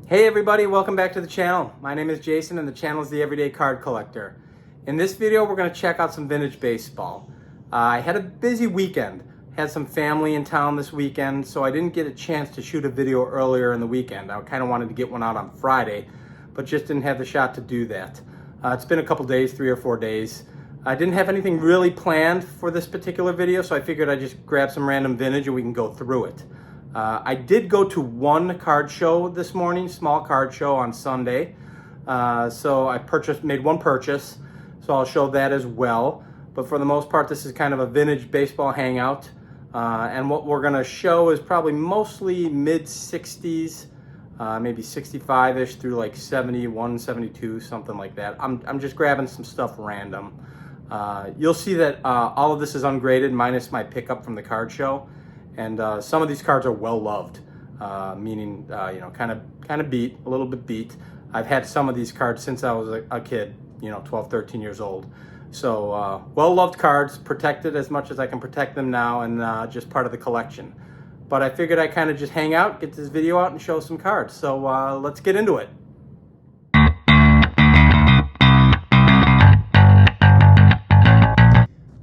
Hey everybody, welcome back to the channel. My name is Jason and the channel is The Everyday Card Collector. In this video, we're going to check out some vintage baseball. I had a busy weekend. Had some family in town this weekend, so I didn't get a chance to shoot a video earlier in the weekend. I kind of wanted to get one out on Friday, but just didn't have the shot to do that. It's been a couple days, 3 or 4 days. I didn't have anything really planned for this particular video, so I figured I'd just grab some random vintage and we can go through it. I did go to one card show this morning, small card show on Sunday. So I made one purchase, so I'll show that as well. But for the most part, this is kind of a vintage baseball hangout. And what we're gonna show is probably mostly mid 60s, maybe 65-ish through like 71, 72, something like that. I'm just grabbing some stuff random. You'll see that all of this is ungraded minus my pickup from the card show. And some of these cards are well loved, meaning kind of beat, a little bit beat. I've had some of these cards since I was a kid, 12, 13 years old. So well loved cards, protected as much as I can protect them now, and just part of the collection. But I figured I'd kind of just hang out, get this video out, and show some cards. So let's get into it.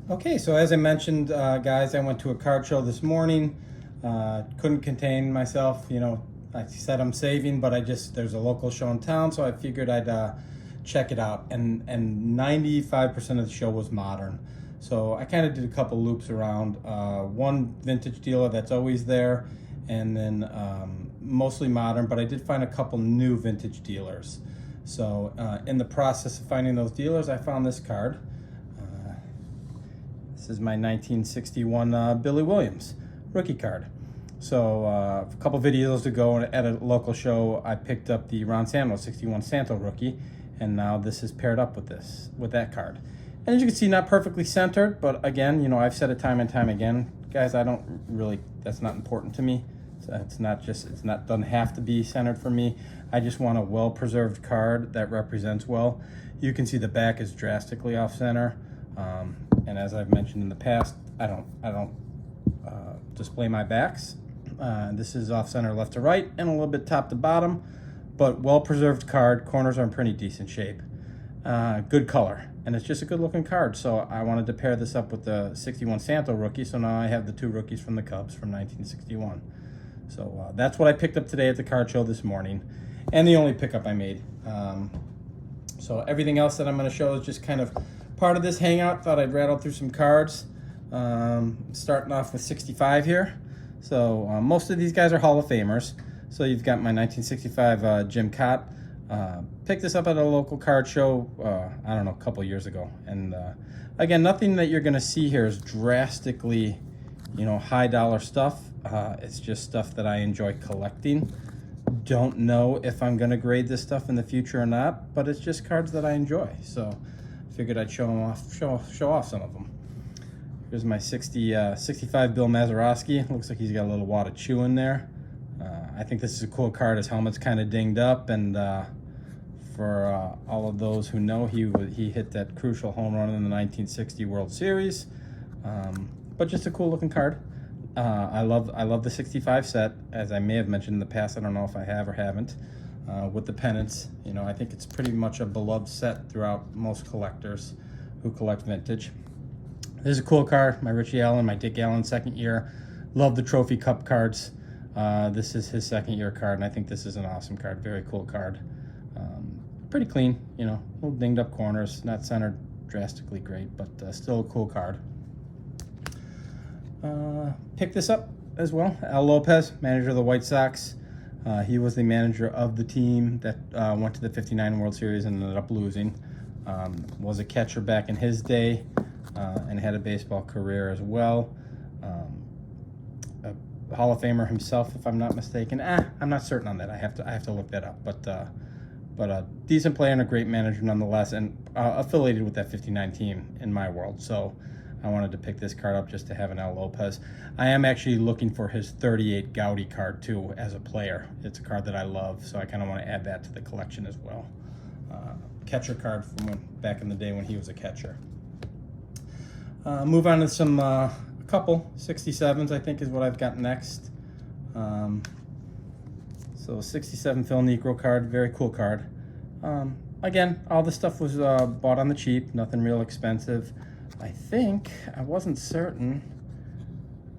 Okay, so as I mentioned, guys, I went to a card show this morning. Couldn't contain myself. I said I'm saving, but there's a local show in town, so I figured I'd check it out. And 95% of the show was modern. So I kind of did a couple loops around. One vintage dealer that's always there, and then mostly modern, but I did find a couple new vintage dealers. So in the process of finding those dealers, I found this card. This is my 1961 Billy Williams rookie card. So a couple videos ago at a local show, I picked up the Ron Santo 61 Santo rookie, and now this is paired up with that card. And as you can see, not perfectly centered, but again, I've said it time and time again, guys, that's not important to me. Doesn't have to be centered for me. I just want a well-preserved card that represents well. You can see the back is drastically off center. And as I've mentioned in the past, I don't display my backs. This is off center left to right and a little bit top to bottom, but well-preserved card. Corners are in pretty decent shape. Good color, and it's just a good-looking card. So I wanted to pair this up with the 61 Santo rookie, so now I have the two rookies from the Cubs from 1961. So that's what I picked up today at the card show this morning, and the only pickup I made. So everything else that I'm going to show is just kind of part of this hangout. Thought I'd rattle through some cards. Starting off with 65 here. So most of these guys are Hall of Famers. So you've got my 1965 Jim Cott. Picked this up at a local card show, I don't know, a couple years ago. And again, nothing that you're going to see here is drastically, high dollar stuff. It's just stuff that I enjoy collecting. Don't know if I'm going to grade this stuff in the future or not, but it's just cards that I enjoy. So figured I'd show off some of them. Here's my 65 Bill Mazeroski. Looks like he's got a little wad of chew in there. I think this is a cool card. His helmet's kind of dinged up, and for all of those who know, he hit that crucial home run in the 1960 World Series. But just a cool looking card. I love the 65 set, as I may have mentioned in the past. I don't know if I have or haven't. With the pennants, I think it's pretty much a beloved set throughout most collectors who collect vintage. This is a cool card. My Richie Allen, my Dick Allen second year. Love the Trophy Cup cards. This is his second year card, and I think this is an awesome card. Very cool card. Pretty clean, little dinged up corners, not centered drastically great, but still a cool card. Picked this up as well. Al Lopez, manager of the White Sox. He was the manager of the team that went to the 59 World Series and ended up losing. Was a catcher back in his day, and had a baseball career as well. A Hall of Famer himself, if I'm not mistaken. I'm not certain on that. I have to look that up. But a decent player and a great manager nonetheless, and affiliated with that 59 team in my world. So I wanted to pick this card up just to have an Al Lopez. I am actually looking for his 38 Gaudy card too as a player. It's a card that I love, so I kind of want to add that to the collection as well. Catcher card from back in the day when he was a catcher. Move on to some couple 67s, I think is what I've got next. So So 67 Phil Necro card, very cool card. Again, all this stuff was bought on the cheap, nothing real expensive. I think, I wasn't certain,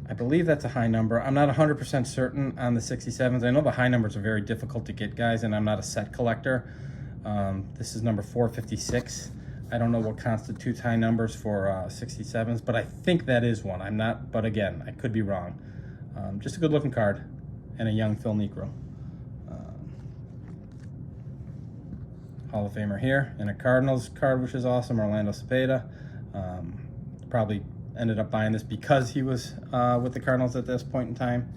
I believe that's a high number. I'm not 100% certain on the 67s. I know the high numbers are very difficult to get, guys, and I'm not a set collector. This is number 456. I don't know what constitutes high numbers for 67s, but I think that is one. I'm not, but again, I could be wrong. Just a good looking card and a young Phil Necro. Hall of Famer here, and a Cardinals card, which is awesome, Orlando Cepeda. Probably ended up buying this because he was with the Cardinals at this point in time.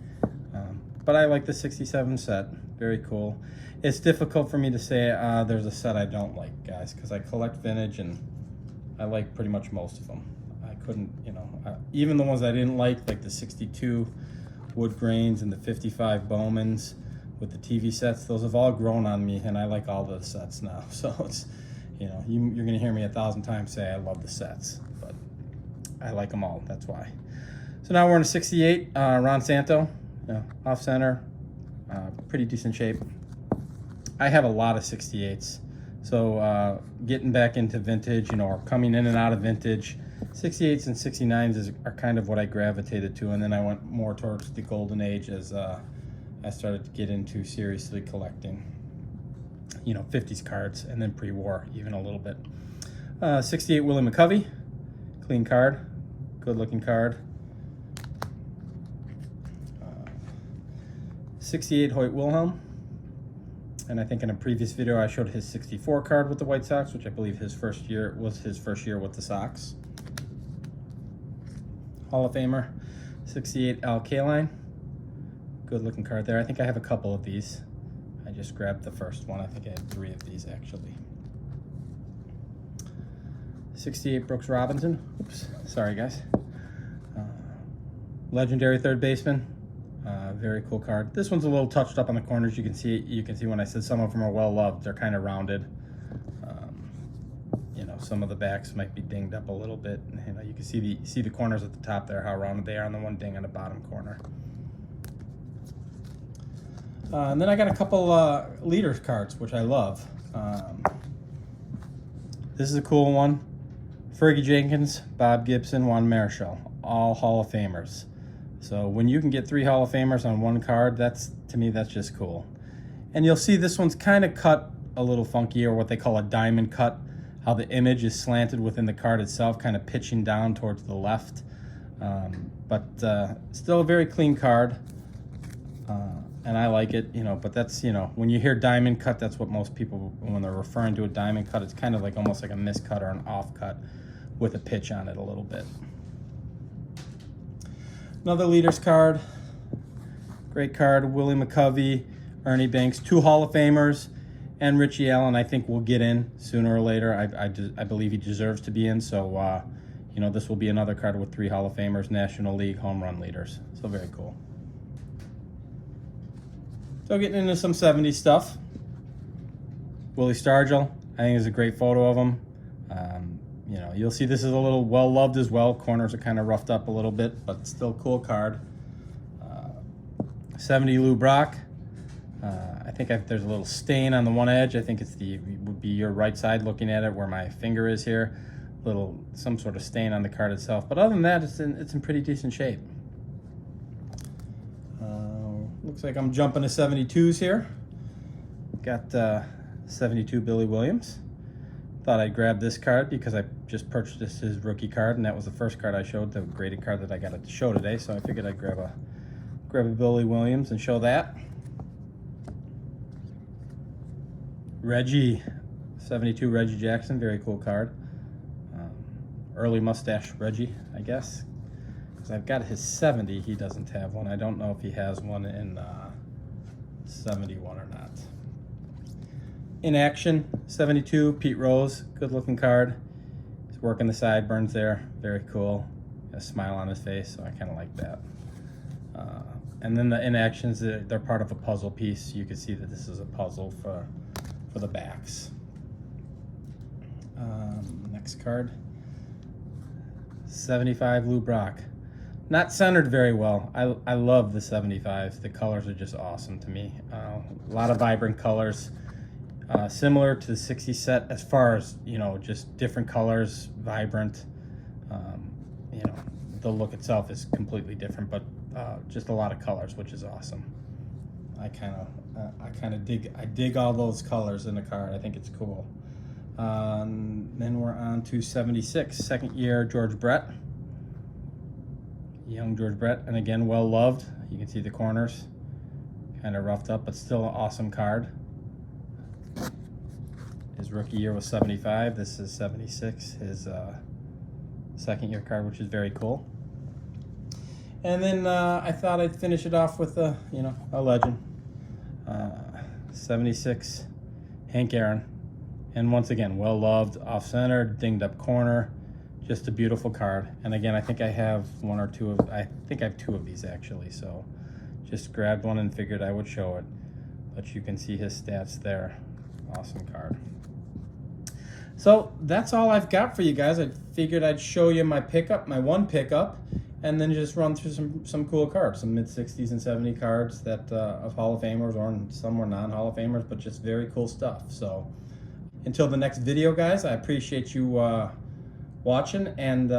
But I like the 67 set, very cool. It's difficult for me to say there's a set I don't like, guys, because I collect vintage and I like pretty much most of them. I couldn't, you know, even the ones I didn't like the 62 wood grains and the 55 Bowmans with the TV sets, those have all grown on me, and I like all the sets now. So it's, you know, you're gonna hear me 1,000 times say I love the sets, but I like them all, that's why. So now we're in a 68 Ron Santo, you know, off center, pretty decent shape. I have a lot of 68s, so getting back into vintage, you know, or coming in and out of vintage, 68s and 69s are kind of what I gravitated to, and then I went more towards the golden age as I started to get into seriously collecting, you know, 50s cards, and then pre-war even a little bit. 68 Willie McCovey, clean card, good looking card. 68 Hoyt Wilhelm, and I think in a previous video I showed his 64 card with the White Sox, which I believe his first year was his first year with the Sox. Hall of Famer, 68 Al Kaline. Good looking card there. I think I have a couple of these. I just grabbed the first one. I think I had 3 of these actually. 68 Brooks Robinson. Oops, sorry guys. Legendary third baseman. Very cool card. This one's a little touched up on the corners. You can see when I said some of them are well loved, they're kind of rounded. You know, some of the backs might be dinged up a little bit. You know, you can see the corners at the top there, how rounded they are, and the one ding on the bottom corner. And then I got a couple leaders cards, which I love. This is a cool one. Fergie Jenkins, Bob Gibson, Juan Marichal, all Hall of Famers. So when you can get 3 Hall of Famers on one card, to me, that's just cool. And you'll see this one's kind of cut a little funky, or what they call a diamond cut, how the image is slanted within the card itself, kind of pitching down towards the left. But still a very clean card. And I like it, you know, but that's, you know, when you hear diamond cut, that's what most people, when they're referring to a diamond cut, it's kind of like almost like a miscut or an off cut with a pitch on it a little bit. Another leaders card, great card, Willie McCovey, Ernie Banks, 2 Hall of Famers, and Richie Allen I think will get in sooner or later. I believe he deserves to be in, so, you know, this will be another card with 3 Hall of Famers, National League home run leaders, so very cool. So getting into some 70s stuff. Willie Stargell, I think is a great photo of him. You know, you'll see this is a little well-loved as well. Corners are kind of roughed up a little bit, but still cool card. 70 Lou Brock. I think there's a little stain on the one edge. I think would be your right side looking at it where my finger is here. Some sort of stain on the card itself. But other than that, it's in pretty decent shape. Looks like I'm jumping to 72s here. Got 72 Billy Williams. Thought I'd grab this card because I just purchased his rookie card, and that was the first card I showed, the graded card that I got at the show today. So I figured I'd grab a Billy Williams and show that. Reggie, 72 Reggie Jackson, very cool card. Early mustache Reggie, I guess. Because I've got his 70, he doesn't have one. I don't know if he has one in 71 or not. In action, 72, Pete Rose, good looking card. He's working the sideburns there, very cool. Got a smile on his face, so I kind of like that. And then the in actions, they're part of a puzzle piece. You can see that this is a puzzle for the backs. Next card, 75 Lou Brock. not centered very well. I love the 75s. The colors are just awesome to me. A lot of vibrant colors, similar to the 60 set as far as, you know, just different colors, vibrant. You know, the look itself is completely different, but just a lot of colors, which is awesome. I kind of dig all those colors in the car. I think it's cool. Then we're on to 76, second year George Brett. Young George Brett, and again, well loved. You can see the corners, kind of roughed up, but still an awesome card. His rookie year was 75. This is 76, his second year card, which is very cool. And then I thought I'd finish it off with a legend. 76, Hank Aaron, and once again, well loved, off center, dinged up corner. Just a beautiful card. And again, I think I have I have two of these actually. So just grabbed one and figured I would show it. But you can see his stats there. Awesome card. So that's all I've got for you guys. I figured I'd show you my one pickup, and then just run through some cool cards, some mid-60s and 70 cards that of Hall of Famers, or some were non-Hall of Famers, but just very cool stuff. So until the next video, guys, I appreciate you watching, and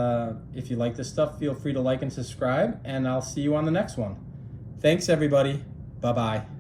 if you like this stuff, feel free to like and subscribe, and I'll see you on the next one. Thanks, everybody. Bye-bye.